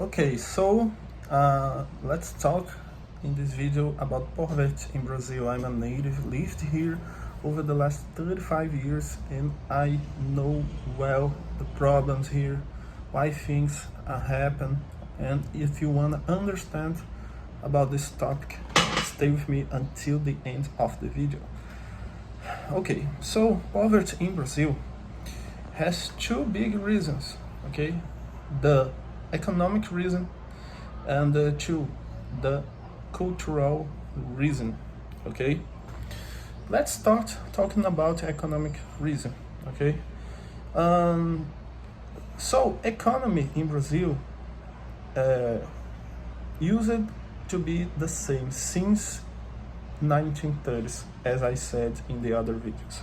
Okay, so let's talk in this video about poverty in Brazil. I'm a native, lived here over the last 35 years, and I know well the problems here, why things happen, and if you want to understand about this topic, stay with me until the end of the video. Okay, so poverty in Brazil has two big reasons, okay? The economic reason and two, the cultural reason, okay? Let's start talking about economic reason, okay? Um, so economy in Brazil uh, used to be the same since 1930s, as I said in the other videos.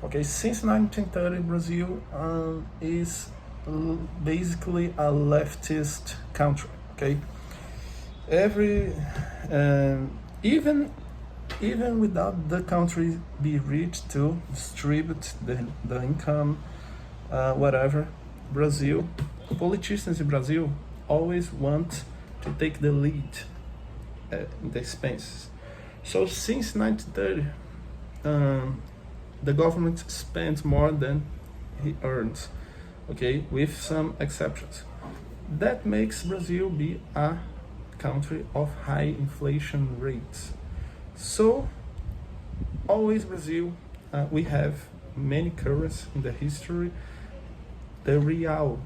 Okay, since 1930, Brazil is basically a leftist country. Okay, every even even without the country be rich to distribute the income, whatever, Brazil, politicians in Brazil always want to take the lead in the expenses. So since 1930, the government spends more than he earns, okay, with some exceptions. That makes Brazil be a country of high inflation rates. So, always Brazil, we have many currencies in the history. The real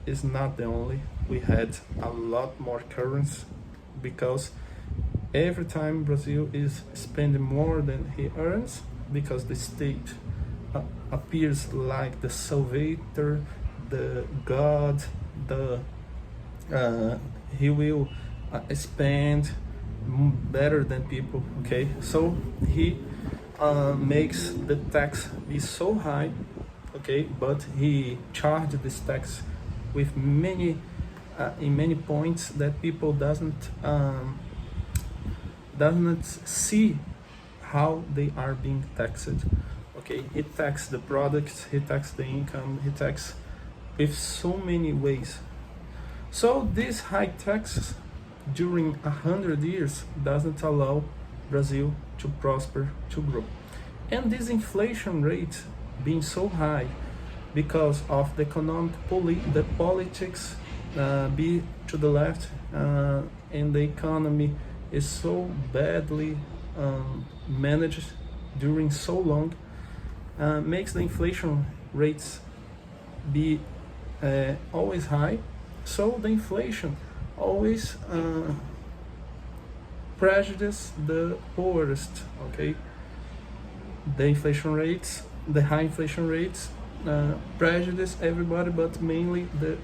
is not the only. We had a lot more currency because every time Brazil is spending more than he earns, because the state appears like the salvator, the god, the he will spend better than people. Okay, so he makes the tax be so high. Okay, but he charged this tax with many in many points that people doesn't see how they are being taxed. Okay, he taxes the products, he taxes the income, he taxes with so many ways. So these high taxes during 100 years doesn't allow Brazil to prosper, to grow. And this inflation rate being so high because of the the politics be to the left, and the economy is so badly managed during so long, makes the inflation rates be always high. So the inflation always prejudice the poorest. Okay, the inflation rates, the high inflation rates, prejudice everybody, but mainly the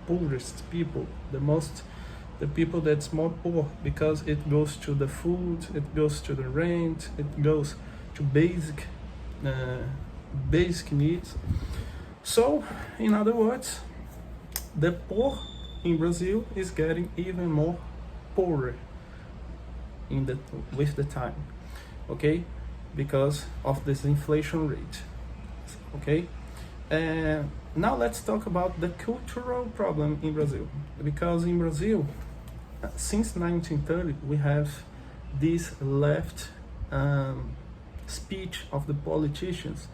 poorest people, the people that's more poor, because it goes to the food, it goes to the rent, it goes to basic needs. So, in other words, the poor in Brazil is getting even more poorer with the time, okay, because of this inflation rate, okay. Now let's talk about the cultural problem in Brazil, because in Brazil, since 1930, we have this left speech of the politicians,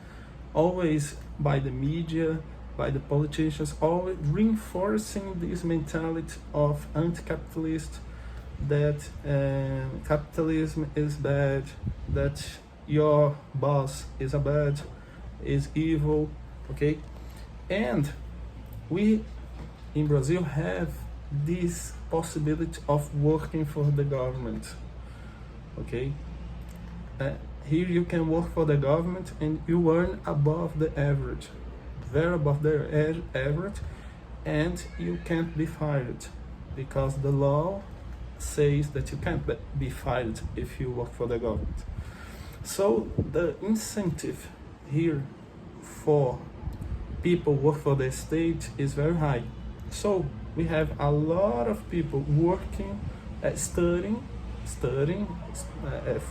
always by the media, by the politicians, always reinforcing this mentality of anti-capitalist, that capitalism is bad, that your boss is evil, okay. And we in Brazil have this possibility of working for the government, okay. Here you can work for the government and you earn above the average, very above the average, and you can't be fired because the law says that you can't be fired if you work for the government. So the incentive here for people work for the state is very high. So we have a lot of people working, studying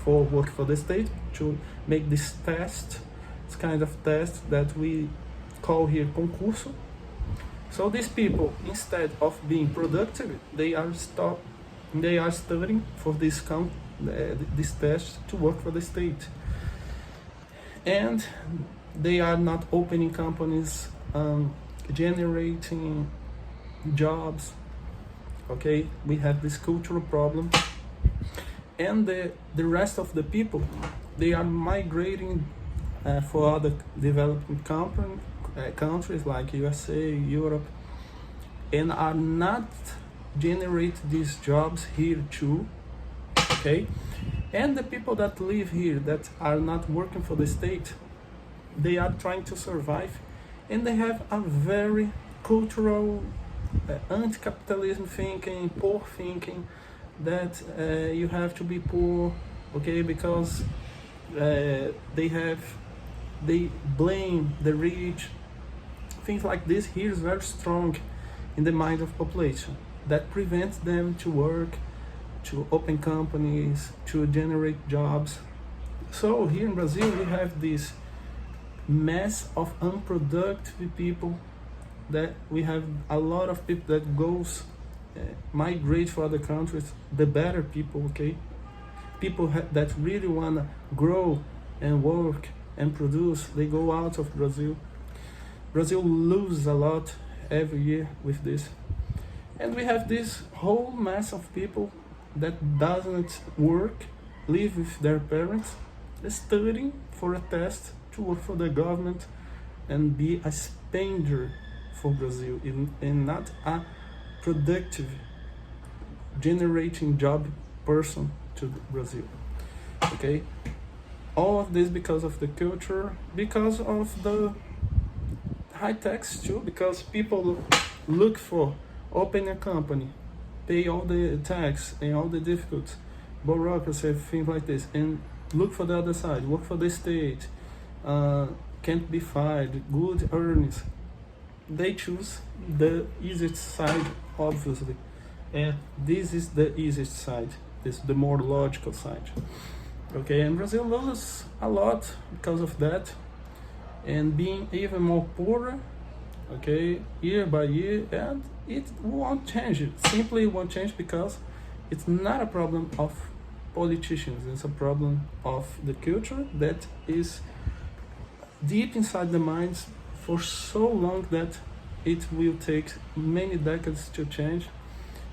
for work for the state to make this test. It's kind of test that we call here concurso. So these people, instead of being productive, they are studying for this test to work for the state, and they are not opening companies, generating jobs. Okay, we have this cultural problem, and the rest of the people, they are migrating for other developing countries like USA, Europe, and are not generate these jobs here too. Okay, and the people that live here that are not working for the state, they are trying to survive, and they have a very cultural anti-capitalism thinking, poor thinking, that you have to be poor, okay, because they blame the rich. Things like this here is very strong in the mind of population, that prevents them to work, to open companies, to generate jobs. So here in Brazil we have this mass of unproductive people, that we have a lot of people that goes migrate for other countries, the better people, okay, people that really want to grow and work and produce, they go out of Brazil. Brazil loses a lot every year with this, and we have this whole mass of people that doesn't work, live with their parents, studying for a test to work for the government and be a spender for Brazil, and not a productive, generating job person to Brazil. Okay, all of this because of the culture, because of the high tax too, because people look for open a company, pay all the tax and all the difficult bureaucracy, things like this, and look for the other side, work for the state, can't be fired, good earnings. They choose the easiest side, obviously, and this is the easiest side, this is the more logical side. Okay, and Brazil loses a lot because of that, and being even more poorer, okay, year by year, and it won't change. It simply won't change, because it's not a problem of politicians, it's a problem of the culture that is deep inside the minds for so long that it will take many decades to change.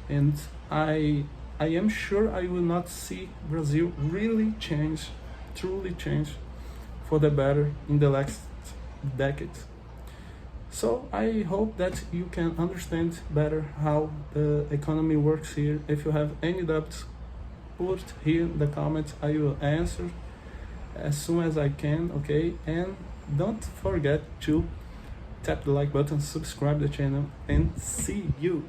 And I am sure I will not see Brazil really change, truly change for the better in the next decade. So I hope that you can understand better how the economy works here. If you have any doubts, put here in the comments. I will answer as soon as I can, okay? And don't forget to tap the like button, subscribe the channel, and see you.